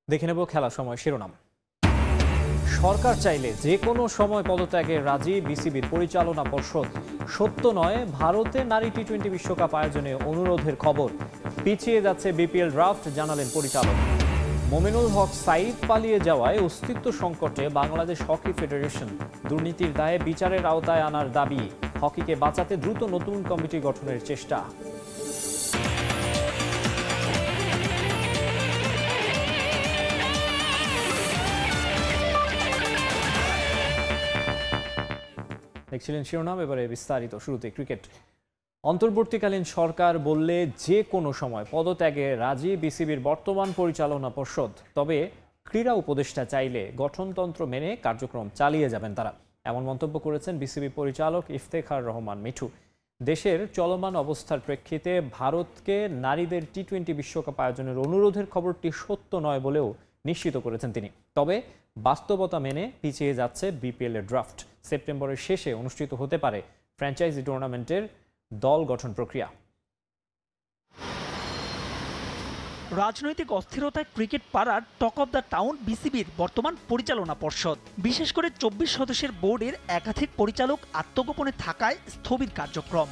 দেখে নেব খেলা সময় শিরোনাম। সরকার চাইলে যে কোনো সময় পদত্যাগের রাজি বিসিবির পরিচালনা পর্ষদ। সত্য নয় ভারতে নারী টি-20 বিশ্বকাপ আয়োজনে অনুরোধের খবর। পিছিয়ে যাচ্ছে বিপিএল ড্রাফট, জানালেন পরিচালক। মোমিনুল হক সাইদ পালিয়ে যাওয়ায় অস্তিত্ব সংকটে বাংলাদেশ হকি ফেডারেশন। দুর্নীতির দায়ে বিচারের আওতায় আনার দাবি। হকিকে বাঁচাতে দ্রুত নতুন কমিটি গঠনের চেষ্টা। দেখছিলেন শিরোনাম, এবারে বিস্তারিত। শুরুতে ক্রিকেট। অন্তর্বর্তীকালীন সরকার বললে যে কোনো সময় পদত্যাগে রাজি বিসিবির বর্তমান পরিচালনা পর্ষদ। তবে ক্রীড়া উপদেষ্টা চাইলে গঠনতন্ত্র মেনে কার্যক্রম চালিয়ে যাবেন তারা, এমন মন্তব্য করেছেন বিসিবি পরিচালক ইফতেখার রহমান মিঠু। দেশের চলমান অবস্থার প্রেক্ষিতে ভারতকে নারীদের টি-20 বিশ্বকাপ আয়োজনের অনুরোধের খবরটি সত্য নয় বলেও নিশ্চিত করেছেন তিনি। তবে বাস্তবতা মেনে পিছিয়ে যাচ্ছে বিপিএল এর ড্রাফট। সেপ্টেম্বরের শেষে অনুষ্ঠিত হতে পারে ফ্র্যাঞ্চাইজি টুর্নামেন্টের দল গঠন প্রক্রিয়া। রাজনৈতিক অস্থিরতায় ক্রিকেট পাড়ার টক অব দ্য টাউন বিসিবির বর্তমান পরিচালনা পর্ষদ। বিশেষ করে 24 সদস্যের বোর্ডের একাধিক পরিচালক আত্মগোপনে থাকায় স্থবির কার্যক্রম।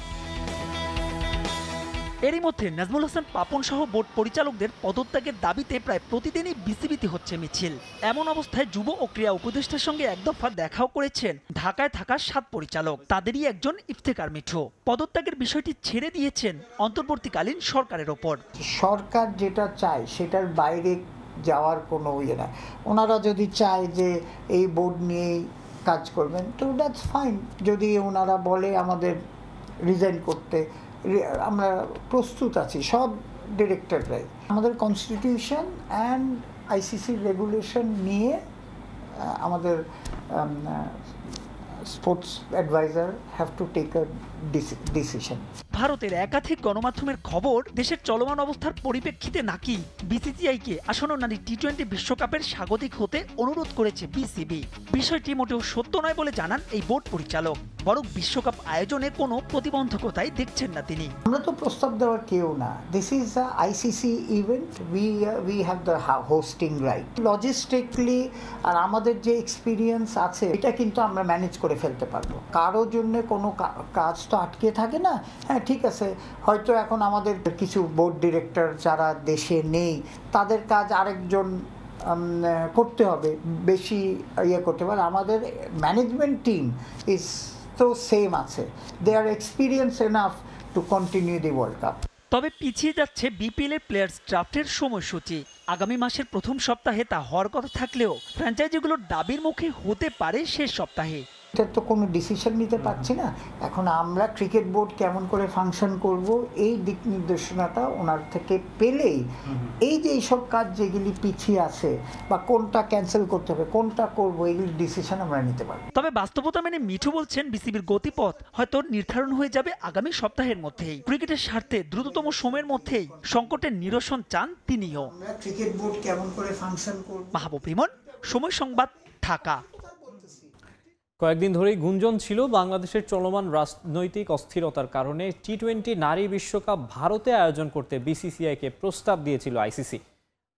এরই মধ্যে নাজমুল হাসান পাপন সহ বোর্ড পরিচালকদের পদত্যাগের দাবিতে প্রায় প্রতিদিনই বিসিবিতে হচ্ছে মিছিল। এমন অবস্থায় যুব ও ক্রীড়া উপদেষ্টার সঙ্গে এক দফা দেখাও করেছেন ঢাকায় থাকা 7 পরিচালক। তাদেরই একজন ইফতেখার মিঠু পদত্যাগের বিষয়টি ছেড়ে দিয়েছেন অন্তর্বর্তীকালীন সরকারের ওপর। সরকার যেটা চায় সেটার বাইরে যাওয়ার কোনো ইয়ে না। ওনারা যদি চায় যে এই বোর্ড নিয়েই কাজ করবেন তো দ্যাটস ফাইন। যদি ওনারা বলে আমাদের রিজাইন করতে, আমরা প্রস্তুত আছি, সব ডিরেক্টররাই। আমাদের কনস্টিটিউশন অ্যান্ড আইসিসি রেগুলেশন নিয়ে আমাদের sports adviser have to take a decision. ভারতের একাধিক গণমাধ্যমের খবর, দেশের চলমান অবস্থার পরিপ্রেক্ষিতে নাকি বিসিসিআইকে আসন্ন নারী টি-20 বিশ্বকাপের স্বাগতিক হতে অনুরোধ করেছে বিসিবি। বিষয়টি মোটেও সত্য নয় বলে জানান এই বোর্ড পরিচালক। বরং বিশ্বকাপ আয়োজনে কোনো প্রতিবন্ধকতাই দেখছেন না তিনি। আমরা তো প্রস্তাব দেওয়ার কেউ না। This is a ICC event, we have the hosting right. Logistically আর আমাদের যে এক্সপিরিয়েন্স আছে এটা কিন্তু আমরা ম্যানেজ করে ফেলতে পারবো। কারোর জন্য কোনো কাজ তো আটকে থাকে না। হ্যাঁ ঠিক আছে, হয়তো এখন আমাদের কিছু বোর্ড ডিরেক্টর যারা দেশে নেই তাদের কাজ আরেকজন করতে হবে, বেশি ইয়ে করতে পারে। আমাদের ম্যানেজমেন্ট টিম ইজ তো সেম আছে, they are experience enough to continue the world cup. তবে পিছিয়ে যাচ্ছে বিপিএল এর প্লেয়ার্স ড্রাফটের সময়সূচি। আগামী মাসের প্রথম সপ্তাহে তা হওয়ার কথা থাকলেও ফ্র্যাঞ্চাইজিগুলোর দাবির মুখে হতে পারে শেষ সপ্তাহে। এটার তো কোনো ডিসিশন নিতে পারছি না। এখন আমরা ক্রিকেট বোর্ড কেমন করে ফাংশন করব এই দিক নির্দেশনাটা ওনার থেকে পেলেই এই যে এইসব কাজ যেগুলি পিছিয়ে আছে বা কোনটা ক্যান্সেল করতে হবে, কোনটা করব, এইগুলি ডিসিশন আমরা নিতে পারবো। তবে বাস্তবতা মেনে মিঠু বলছেন বিসিবির গতিপথ হয়তো নির্ধারণ হয়ে যাবে আগামী সপ্তাহের মধ্যেই। ক্রিকেটের স্বার্থে দ্রুততম সময়ের মধ্যেই সংকটের নিরসন চান তিনিও। আমরা ক্রিকেট বোর্ড কেমন করে ফাংশন করব। মাহবুব রিমন, সময় সংবাদ, ঢাকা। কয়েকদিন ধরেই গুঞ্জন ছিল বাংলাদেশের চলমান রাজনৈতিক অস্থিরতার কারণে টি-20 নারী বিশ্বকাপ ভারতে আয়োজন করতে বিসিসিআইকে প্রস্তাব দিয়েছিল আইসিসি।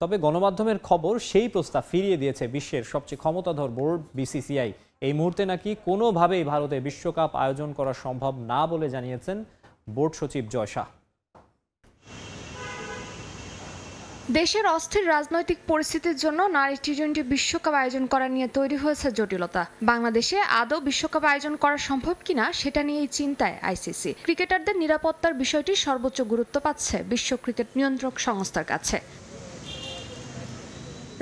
তবে গণমাধ্যমের খবর সেই প্রস্তাব ফিরিয়ে দিয়েছে বিশ্বের সবচেয়ে ক্ষমতাধর বোর্ড বিসিসিআই। এই মুহূর্তে নাকি কোনোভাবেই ভারতে বিশ্বকাপ আয়োজন করা সম্ভব না বলে জানিয়েছেন বোর্ড সচিব জয় শাহ। দেশের অস্থির রাজনৈতিক পরিস্থিতির জন্য নারী টি-20 বিশ্বকাপ আয়োজন করা নিয়ে তৈরি হয়েছে জটিলতা। বাংলাদেশে আদৌ বিশ্বকাপ আয়োজন করা সম্ভব কিনা সেটা নিয়েই চিন্তায় আইসিসি। ক্রিকেটারদের নিরাপত্তার বিষয়টি সর্বোচ্চ গুরুত্ব পাচ্ছে বিশ্ব ক্রিকেট নিয়ন্ত্রক সংস্থার কাছে।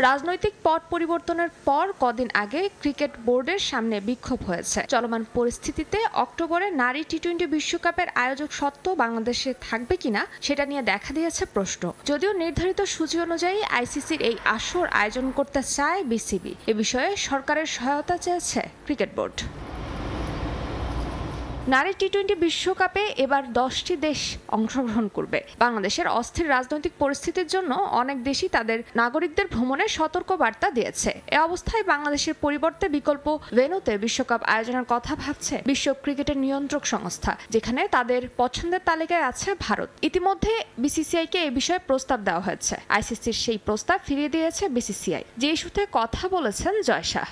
রাজনৈতিক পট পরিবর্তনের পর কদিন আগে ক্রিকেট বোর্ডের সামনে বিক্ষোভ হয়েছে। চলমান পরিস্থিতিতে অক্টোবরে নারী টি-20 বিশ্বকাপের আয়োজক সত্ত্ব বাংলাদেশে থাকবে কিনা সেটা নিয়ে দেখা দিয়েছে প্রশ্ন। যদিও নির্ধারিত সূচি অনুযায়ী আইসিসির এই আসর আয়োজন করতে চায় বিসিবি। এ বিষয়ে সরকারের সহায়তা চেয়েছে ক্রিকেট বোর্ড। নারী টি-20 বিশ্বকাপে এবার 10টি দেশ অংশগ্রহণ করবে। বাংলাদেশের অস্থির রাজনৈতিক পরিস্থিতির জন্য অনেক দেশই তাদের নাগরিকদের ভ্রমণের সতর্ক বার্তা দিয়েছে। এ অবস্থায় বাংলাদেশের পরিবর্তে বিকল্প ভেন্যুতে বিশ্বকাপ আয়োজনের কথা ভাবছে বিশ্ব ক্রিকেটের নিয়ন্ত্রক সংস্থা, যেখানে তাদের পছন্দের তালিকায় আছে ভারত। ইতিমধ্যে বিসিসিআইকে এই বিষয়ে প্রস্তাব দেওয়া হয়েছে। আইসিসির সেই প্রস্তাব ফিরিয়ে দিয়েছে বিসিসিআই। যে ইস্যুতে কথা বলেছেন জয় শাহ।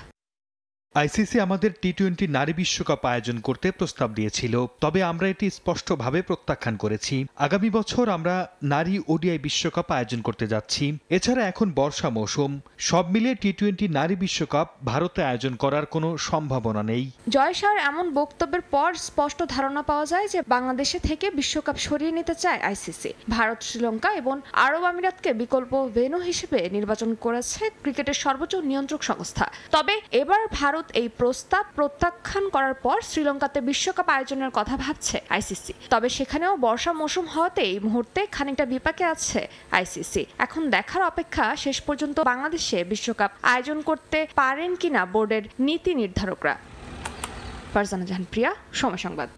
আইসিসি আমাদের টি-20 নারী বিশ্বকাপ আয়োজন করতে প্রস্তাব দিয়েছিল, তবে আমরা এটি স্পষ্টভাবে প্রত্যাখ্যান করেছি। আগামী বছর আমরা নারী ওডিআই বিশ্বকাপ আয়োজন করতে যাচ্ছি। এছাড়া এখন বর্ষা মৌসুম, সব মিলিয়ে টি-20 নারী বিশ্বকাপ ভারতে আয়োজন করার কোনো সম্ভাবনা নেই। জয় শাহর এমন বক্তব্যের পর স্পষ্ট ধারণা পাওয়া যায় যে বাংলাদেশে থেকে বিশ্বকাপ সরিয়ে নিতে চায় আইসিসি। ভারত, শ্রীলঙ্কা এবং আরব আমিরাতকে বিকল্প ভেন্যু হিসেবে নির্বাচন করেছে ক্রিকেটের সর্বোচ্চ নিয়ন্ত্রক সংস্থা। তবে এবার ভারত এই প্রস্তাব প্রত্যাখ্যান করার পর শ্রীলঙ্কাতে বিশ্বকাপ আয়োজনের কথা ভাবছে আইসিসি। তবে সেখানেও বর্ষা মৌসুম হওয়াতে এই মুহূর্তে খানিকটা বিপাকে আছে আইসিসি। এখন দেখার অপেক্ষা শেষ পর্যন্ত বাংলাদেশে বিশ্বকাপ আয়োজন করতে পারেন কিনা বোর্ডের নীতি নির্ধারকরা। ফারজানা জাহান প্রিয়া, সময় সংবাদ।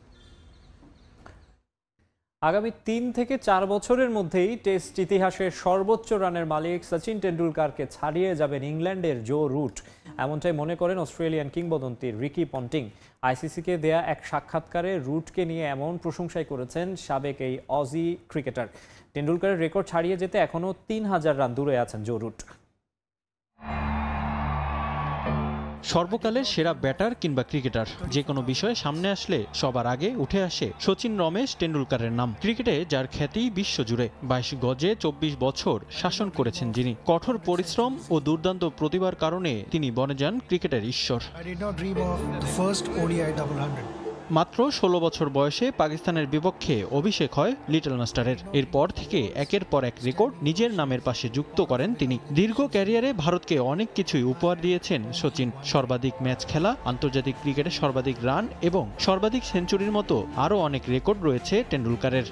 আগামী 3 থেকে 4 বছরের মধ্যেই টেস্ট ইতিহাসের সর্বোচ্চ রানের মালিক সচিন টেন্ডুলকারকে ছাড়িয়ে যাবেন ইংল্যান্ডের জো রুট, এমনটাই মনে করেন অস্ট্রেলিয়ান কিংবদন্তি রিকি পন্টিং। আইসিসিকে দেয়া এক সাক্ষাৎকারে রুটকে নিয়ে এমন প্রশংসাই করেছেন সাবেক এই অজি ক্রিকেটার। টেন্ডুলকারের রেকর্ড ছাড়িয়ে যেতে এখনও 3000 রান দূরে আছেন জো রুট। সর্বকালের সেরা ব্যাটার কিংবা ক্রিকেটার, যে কোনো বিষয়ে সামনে আসলে সবার আগে উঠে আসে সচিন রমেশ টেন্ডুলকারের নাম। ক্রিকেটে যার খ্যাতি বিশ্বজুড়ে, 22 গজে 24 বছর শাসন করেছেন যিনি। কঠোর পরিশ্রম ও দুর্দান্ত প্রতিভার কারণে তিনি বনে যান ক্রিকেটের ঈশ্বর। মাত্র 16 বছর বয়সে পাকিস্তানের বিপক্ষে অভিষেক হয় লিটল মাস্টারের। এরপর থেকে একের পর এক রেকর্ড নিজের নামের পাশে যুক্ত করেন তিনি। দীর্ঘ ক্যারিয়ারে ভারতকে অনেক কিছুই উপহার দিয়েছেন সচিন। সর্বাধিক ম্যাচ খেলা, আন্তর্জাতিক ক্রিকেটে সর্বাধিক রান এবং সর্বাধিক সেঞ্চুরির মতো আরও অনেক রেকর্ড রয়েছে টেন্ডুলকারের।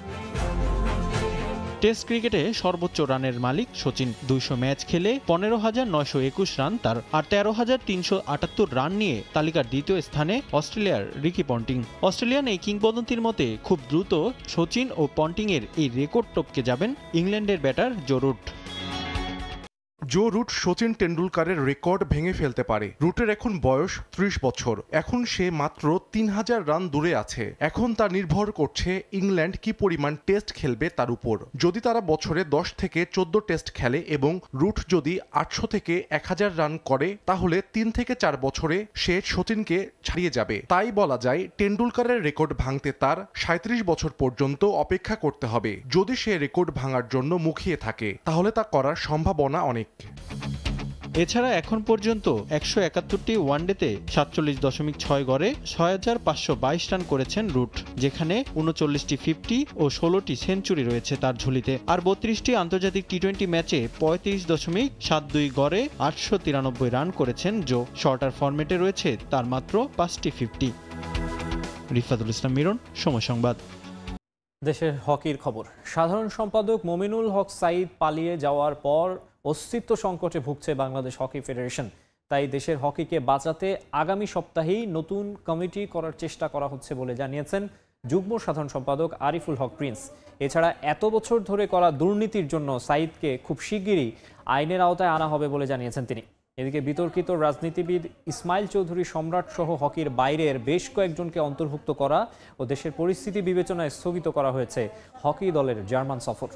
টেস্ট ক্রিকেটে সর্বোচ্চ রানের মালিক সচিন। 200 ম্যাচ খেলে 15,921 রান তার, আর 13,378 রান নিয়ে তালিকার দ্বিতীয় স্থানে অস্ট্রেলিয়ার রিকি পন্টিং। অস্ট্রেলিয়ান এই কিংবদন্তির মতে খুব দ্রুত সচিন ও পন্টিংয়ের এই রেকর্ড টপকে যাবেন ইংল্যান্ডের batter Joe Root. Joe Root Sachin টেন্ডুলকারের রেকর্ড ভেঙে ফেলতে পারে। রুটের এখন বয়স 30 বছর। এখন সে মাত্র 3000 রান দূরে আছে। এখন তা নির্ভর করছে ইংল্যান্ড কি পরিমাণ টেস্ট খেলবে তার উপর। যদি তারা বছরে 10 থেকে 14 টেস্ট খেলে এবং রুট যদি 800 থেকে 1000 রান করে, তাহলে 3 থেকে 4 বছরে সে সচিনকে ছাড়িয়ে যাবে। তাই বলা যায় টেন্ডুলকারের রেকর্ড ভাঙতে তার 37 বছর পর্যন্ত অপেক্ষা করতে হবে। যদি সে রেকর্ড ভাঙার জন্য মুখিয়ে থাকে, তাহলে তা করার সম্ভাবনা অনেক। এছাড়া এখন পর্যন্ত 171টি ওয়ানডেতে 47.6 গড়ে 6522 রান করেছেন রুট, যেখানে 39টি 50 ও 16টি সেঞ্চুরি রয়েছে তার ঝুলিতে। আর 32টি আন্তর্জাতিক টি-20 ম্যাচে 35.72 গড়ে 893 রান করেছেন জো। শর্টার ফরম্যাটে রয়েছে তার মাত্র 5টি 50। রিফাতুল ইসলাম মিরন, সময় সংবাদ। দেশের হকির খবর। সাধারণ সম্পাদক মমিনুল হক সাঈদ পালিয়ে যাওয়ার পর অস্তিত্ব সংকটে ভুগছে বাংলাদেশ হকি ফেডারেশন। তাই দেশের হকিকে বাঁচাতে আগামী সপ্তাহেই নতুন কমিটি করার চেষ্টা করা হচ্ছে বলে জানিয়েছেন যুগ্ম সাধারণ সম্পাদক আরিফুল হক প্রিন্স। এছাড়া এত বছর ধরে করা দুর্নীতির জন্য সাঈদকে খুব শিগগিরই আইনের আওতায় আনা হবে বলে জানিয়েছেন তিনি। এদিকে বিতর্কিত রাজনীতিবিদ ইসমাইল চৌধুরী সম্রাট সহ হকির বাইরের বেশ কয়েকজনকে অন্তর্ভুক্ত করা ও দেশের পরিস্থিতি বিবেচনায় স্থগিত করা হয়েছে হকি দলের জার্মান সফর।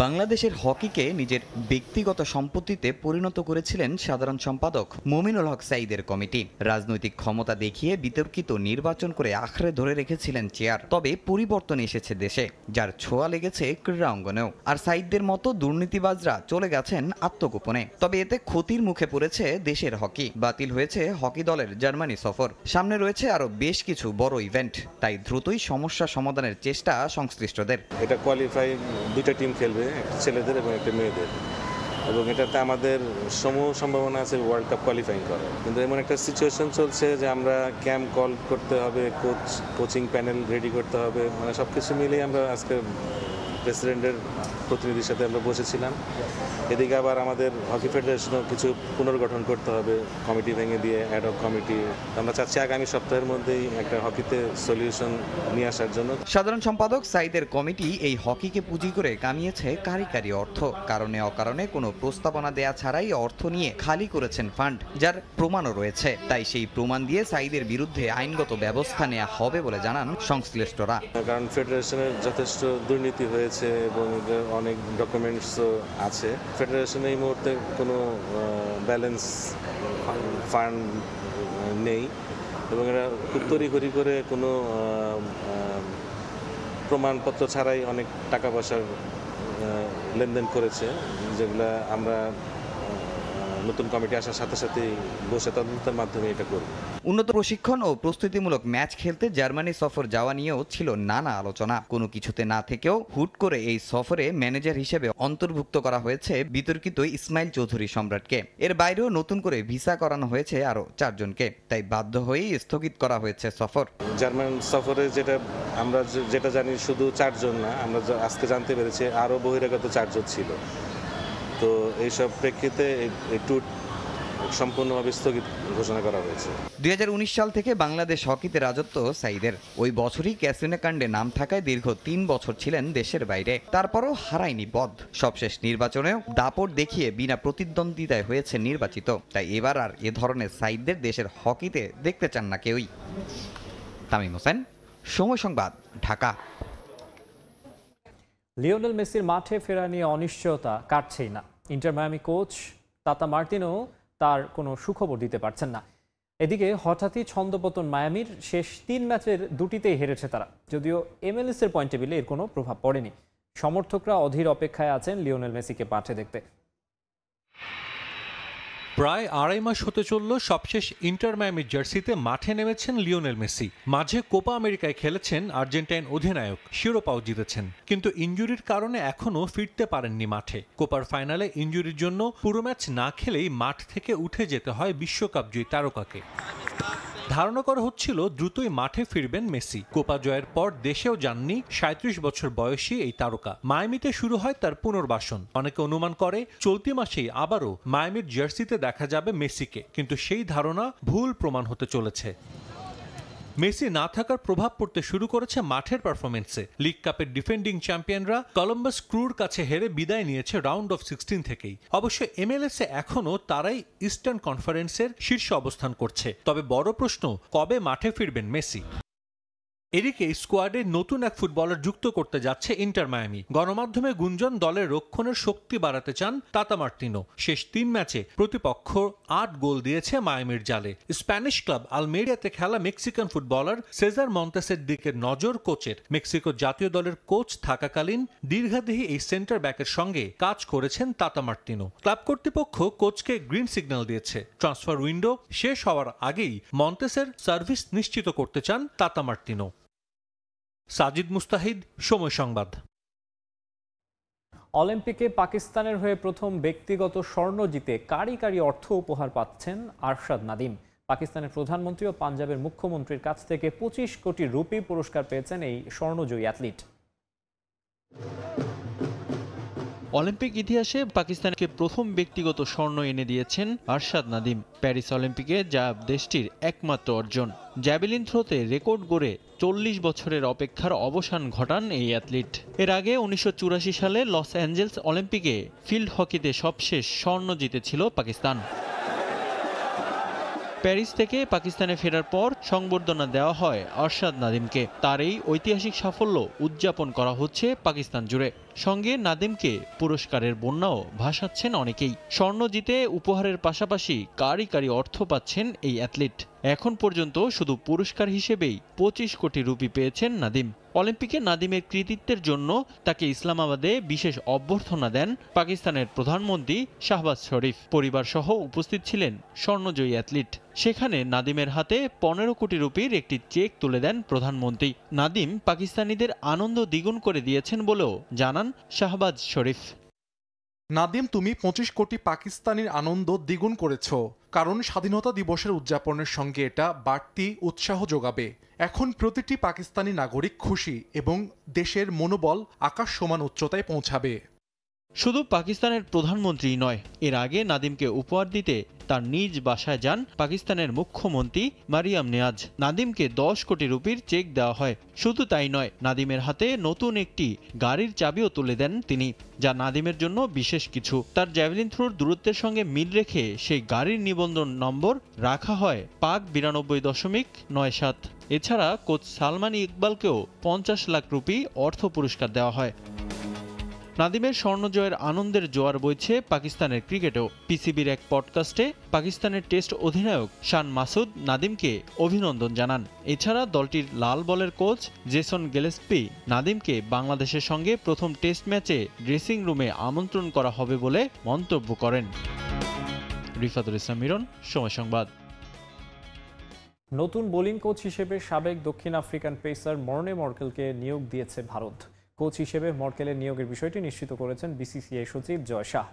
বাংলাদেশের হকিকে নিজের ব্যক্তিগত সম্পত্তিতে পরিণত করেছিলেন সাধারণ সম্পাদক মমিনুল হক সাঈদের কমিটি। রাজনৈতিক ক্ষমতা দেখিয়ে বিতর্কিত নির্বাচন করে আঁকড়ে ধরে রেখেছিলেন চেয়ার। তবে পরিবর্তন এসেছে দেশে, যার ছোঁয়া লেগেছে ক্রীড়া অঙ্গনেও। আর সাঈদদের মতো দুর্নীতিবাজরা চলে গেছেন আত্মগোপনে। তবে এতে ক্ষতির মুখে পড়েছে দেশের হকি। বাতিল হয়েছে হকি দলের জার্মানি সফর। সামনে রয়েছে আরো বেশ কিছু বড় ইভেন্ট। তাই দ্রুতই সমস্যা সমাধানের চেষ্টা সংশ্লিষ্টদের। এটা কোয়ালিফাই দুইটা টিম খেলবে, একটা ছেলেদের এবং একটা মেয়েদের, এবং এটাতে আমাদের সমূহ সম্ভাবনা আছে ওয়ার্ল্ড কাপ কোয়ালিফাইং করার। কিন্তু এমন একটা সিচুয়েশন চলছে যে আমরা ক্যাম্প কল করতে হবে, কোচিং প্যানেল রেডি করতে হবে, মানে সব কিছু মিলিয়ে আমরা আজকে প্রেসিডেন্টের প্রতিনিধির সাথে আমরা বসেছিলাম। এদিকে আবার আমাদের হকি ফেডারেশনও কিছু পুনর্গঠন করতে হবে, কমিটি ভেঙে দিয়ে অ্যাডহক কমিটি। আমরা চাচ্ছি আগামী সপ্তাহের মধ্যেই একটা হকিতে সলিউশন নিয়ে আসার জন্য। সাধারণ সম্পাদক সাইদের কমিটি এই হকিকে পুঁজি করে কামিয়েছে কারি অর্থ। কারণে অকারণে কোনো প্রস্তাবনা দেয়া ছাড়াই অর্থ নিয়ে খালি করেছেন ফান্ড, যার প্রমাণও রয়েছে। তাই সেই প্রমাণ দিয়ে সাইদের বিরুদ্ধে আইনগত ব্যবস্থা নেওয়া হবে বলে জানান সংশ্লিষ্টরা। কারণ ফেডারেশনের যথেষ্ট দুর্নীতি হয়েছে এবং অনেক ডকুমেন্টসও আছে। ফেডারেশনে এই মুহূর্তে কোনো ব্যালেন্স ফান্ড নেই এবং এরা খুব তড়িঘড়ি করে কোনো প্রমাণপত্র ছাড়াই অনেক টাকা পয়সার লেনদেন করেছে, যেগুলো আমরা নতুন কমিটি আসার সাথে সাথেই বসে তদন্তের মাধ্যমে এটা করব। উন্নত প্রশিক্ষণ ও প্রস্তুতিমূলক ম্যাচ খেলতে জার্মানি সফর যাওয়া নিয়েও ছিল নানা আলোচনা। কোনো কিছুতে না থেকেও হুট করে এই সফরে ম্যানেজার হিসেবে অন্তর্ভুক্ত করা হয়েছে বিতর্কিত ইসমাইল চৌধুরী সম্রাটকে। এর বাইরেও নতুন করে ভিসা করানো হয়েছে আরও 4 জনকে। তাই বাধ্য হয়েই স্থগিত করা হয়েছে সফর। জার্মান সফরে আমরা যেটা জানি শুধু 4 জন না, আমরা আজকে জানতে পেরেছি আরও বহিরাগত 4 জন ছিল। তো এইসব প্রেক্ষিতে এই ট্যুর সম্পূর্ণভাবে স্থগিত ঘোষণা করা হয়েছে। 2019 সাল থেকে বাংলাদেশ হকিতে রাজত্ব সাইদের। ওই বছরই ক্যাসিনো কাণ্ডে নাম থাকায় দীর্ঘ 3 বছর ছিলেন দেশের বাইরে। তারপরও হারায়নি পদ। সবশেষ নির্বাচনেও দাপট দেখিয়ে বিনা প্রতিদ্বন্দ্বিতায় হয়েছে নির্বাচিত। তাই এবার আর এ ধরনের সাইদদের দেশের হকিতে দেখতে চান না কেউই। তামিম হোসেন, সময় সংবাদ, ঢাকা। লিওনেল মেসির মাঠে ফেরা নিয়ে অনিশ্চয়তা কাটছেই না। ইন্টার মায়ামি কোচ তাতা মার্টিনো তার কোনো সুখবর দিতে পারছেন না। এদিকে হঠাৎই ছন্দপতন মায়ামির, শেষ 3 ম্যাচের 2টিতেই হেরেছে তারা। যদিও MLS এর পয়েন্ট টেবিলে এর কোনো প্রভাব পড়েনি। সমর্থকরা অধীর অপেক্ষায় আছেন লিওনেল মেসিকে মাঠে দেখতে। প্রায় 2.5 মাস হতে চলল সবশেষ ইন্টার মায়ামির জার্সিতে মাঠে নেমেছেন লিওনেল মেসি। মাঝে কোপা আমেরিকায় খেলেছেন, আর্জেন্টাইন অধিনায়ক, শিরোপাও জিতেছেন। কিন্তু ইনজুরির কারণে এখনও ফিরতে পারেননি মাঠে। কোপার ফাইনালে ইনজুরির জন্য পুরো ম্যাচ না খেলেই মাঠ থেকে উঠে যেতে হয় বিশ্বকাপ জয়ী তারকাকে। ধারণা করা হচ্ছিল দ্রুতই মাঠে ফিরবেন মেসি। কোপা জয়ের পর দেশেও যাননি 37 বছর বয়সী এই তারকা। মায়ামিতে শুরু হয় তার পুনর্বাসন। অনেকে অনুমান করে চলতি মাসেই আবারও মায়ামির জার্সিতে দেখা যাবে মেসিকে, কিন্তু সেই ধারণা ভুল প্রমাণ হতে চলেছে। মেসি না থাকার প্রভাব পড়তে শুরু করেছে মাঠের পারফরমেন্সে। লিগ কাপের ডিফেন্ডিং চ্যাম্পিয়নরা কলম্বাস ক্রুর কাছে হেরে বিদায় নিয়েছে রাউন্ড অফ 16 থেকেই। অবশ্য MLS এ এখনও তারাই ইস্টার্ন কনফারেন্সের শীর্ষে অবস্থান করছে। তবে বড় প্রশ্ন, কবে মাঠে ফিরবেন মেসি? এদিকে স্কোয়াডে নতুন এক ফুটবলার যুক্ত করতে যাচ্ছে ইন্টার মায়ামি। গণমাধ্যমে গুঞ্জন দলের রক্ষণের শক্তি বাড়াতে চান তাতা মার্টিনো। শেষ 3 ম্যাচে প্রতিপক্ষ 8 গোল দিয়েছে মায়ামির জালে। স্প্যানিশ ক্লাব আলমেরিয়াতে খেলা মেক্সিকান ফুটবলার সেজার মন্তেসের দিকে নজর কোচের। মেক্সিকো জাতীয় দলের কোচ থাকাকালীন দীর্ঘদেহী এই সেন্টার ব্যাকের সঙ্গে কাজ করেছেন তাতা মার্টিনো। ক্লাব কর্তৃপক্ষ কোচকে গ্রিন সিগন্যাল দিয়েছে। ট্রান্সফার উইন্ডো শেষ হওয়ার আগেই মন্তেসের সার্ভিস নিশ্চিত করতে চান তাতা মার্টিনো। সাজিদ মুস্তাহিদ, সময় সংবাদ। অলিম্পিকে পাকিস্তানের হয়ে প্রথম ব্যক্তিগত স্বর্ণ জিতে কারি অর্থ উপহার পাচ্ছেন আরশাদ নাদিম। পাকিস্তানের প্রধানমন্ত্রী ও পাঞ্জাবের মুখ্যমন্ত্রীর কাছ থেকে 25 কোটি রুপি পুরস্কার পেয়েছেন এই স্বর্ণজয়ী অ্যাথলিট। অলিম্পিক ইতিহাসে পাকিস্তানকে প্রথম ব্যক্তিগত স্বর্ণ এনে দিয়েছেন আরশাদ নাদিম। প্যারিস অলিম্পিকে যা দেশটির একমাত্র অর্জন। জ্যাভেলিন থ্রোতে রেকর্ড গড়ে 40 বছরের অপেক্ষার অবসান ঘটান এই অ্যাথলিট। এর আগে 1984 সালে লস অ্যাঞ্জেলস অলিম্পিকে ফিল্ড হকিতে সবশেষ স্বর্ণ জিতেছিল পাকিস্তান। প্যারিস থেকে পাকিস্তানে ফেরার পর সংবর্ধনা দেওয়া হয় আরশাদ নাদিমকে। তার এই ঐতিহাসিক সাফল্য উদযাপন করা হচ্ছে পাকিস্তান জুড়ে। সঙ্গে নাদিমকে পুরস্কারের বন্যাও ভাসাচ্ছেন অনেকেই। স্বর্ণ জিতে উপহারের পাশাপাশি কারি অর্থ পাচ্ছেন এই অ্যাথলিট। এখন পর্যন্ত শুধু পুরস্কার হিসেবেই 25 কোটি রুপি পেয়েছেন নাদিম। অলিম্পিকে নাদিমের কৃতিত্বের জন্য তাকে ইসলামাবাদে বিশেষ অভ্যর্থনা দেন পাকিস্তানের প্রধানমন্ত্রী শাহবাজ শরীফ। পরিবার সহ উপস্থিত ছিলেন স্বর্ণজয়ী অ্যাথলিট। সেখানে নাদিমের হাতে 15 কোটি রুপির একটি চেক তুলে দেন প্রধানমন্ত্রী। নাদিম পাকিস্তানিদের আনন্দ দ্বিগুণ করে দিয়েছেন বলেও জানান শাহবাজ শরীফ। নাদিম, তুমি 25 কোটি পাকিস্তানির আনন্দ দ্বিগুণ করেছ, কারণ স্বাধীনতা দিবসের উদযাপনের সঙ্গে এটা বাড়তি উৎসাহ যোগাবে। এখন প্রতিটি পাকিস্তানি নাগরিক খুশি এবং দেশের মনোবল আকাশ সমান উচ্চতায় পৌঁছাবে। শুধু পাকিস্তানের প্রধানমন্ত্রী নয়, এর আগে নাদিমকে উপহার দিতে তার নিজ বাসায় যান পাকিস্তানের মুখ্যমন্ত্রী মারিয়াম নেয়াজ। নাদিমকে 10 কোটি রুপির চেক দেওয়া হয়। শুধু তাই নয়, নাদিমের হাতে নতুন একটি গাড়ির চাবিও তুলে দেন তিনি, যা নাদিমের জন্য বিশেষ কিছু। তার জ্যাভেলিন থ্রোর দূরত্বের সঙ্গে মিল রেখে সেই গাড়ির নিবন্ধন নম্বর রাখা হয় পাক 92.97। এছাড়া কোচ সালমান ইকবালকেও 50 লাখ রুপি অর্থ পুরস্কার দেওয়া হয়। নাদিমের স্বর্ণজয়ের আনন্দের জোয়ার বইছে পাকিস্তানের ক্রিকেটেও। পিসিবির এক পডকাস্টে পাকিস্তানের টেস্ট অধিনায়ক শান মাসুদ নাদিমকে অভিনন্দন জানান। এছাড়া দলটির লাল বলের কোচ জেসন গিলেস্পি নাদিমকে বাংলাদেশের সঙ্গে প্রথম টেস্ট ম্যাচে ড্রেসিং রুমে আমন্ত্রণ করা হবে বলে মন্তব্য করেন। রিফাতুল ইসলাম মিরন, সময় সংবাদ। নতুন বোলিং কোচ হিসেবে সাবেক দক্ষিণ আফ্রিকান পেসার মর্নে মর্কেলকে নিয়োগ দিয়েছে ভারত। কোচ হিসেবে মর্কেলের নিয়োগের বিষয়টি নিশ্চিত করেছেন বিসিসিআই সচিব জয় শাহ।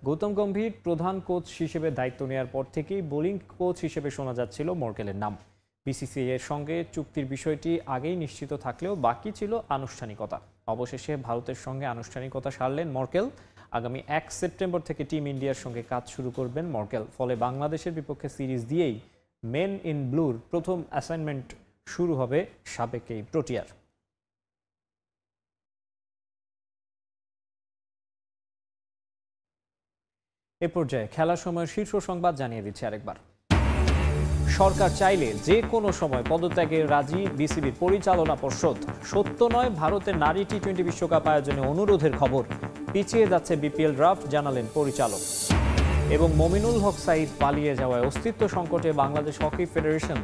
গৌতম গম্ভীর প্রধান কোচ হিসেবে দায়িত্ব নেওয়ার পর থেকেই বোলিং কোচ হিসেবে শোনা যাচ্ছিল মর্কেলের নাম। বিসিসিআই এর সঙ্গে চুক্তির বিষয়টি আগেই নিশ্চিত থাকলেও বাকি ছিল আনুষ্ঠানিকতা। অবশেষে ভারতের সঙ্গে আনুষ্ঠানিকতা সারলেন মর্কেল। আগামী 1 সেপ্টেম্বর থেকে টিম ইন্ডিয়ার সঙ্গে কাজ শুরু করবেন মর্কেল। ফলে বাংলাদেশের বিপক্ষে সিরিজ দিয়েই মেন ইন ব্লুর প্রথম অ্যাসাইনমেন্ট শুরু হবে সাবেক এই প্রোটিয়ার। এ পর্যায়ে খেলার সময়ের শীর্ষ সংবাদ জানিয়ে দিচ্ছে আরেকবার। সরকার চাইলে যে কোনো সময় পদত্যাগে রাজি বিসিবির পরিচালনা পর্ষদ। সত্য নয় ভারতের নারী টি-20 বিশ্বকাপ আয়োজনে অনুরোধের খবর। পিছিয়ে যাচ্ছে বিপিএল ড্রাফট, জানালেন পরিচালক। এবং মমিনুল হক সাঈদ পালিয়ে যাওয়ায় অস্তিত্ব সংকটে বাংলাদেশ হকি ফেডারেশন।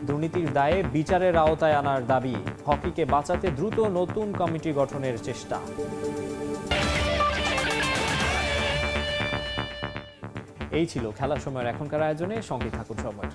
দুর্নীতির দায়ে বিচারের আওতায় আনার দাবি। হকিকে বাঁচাতে দ্রুত নতুন কমিটি গঠনের চেষ্টা। এই ছিল খেলার সময়ের এখনকার আয়োজনে। সঙ্গে থাকুন সময়।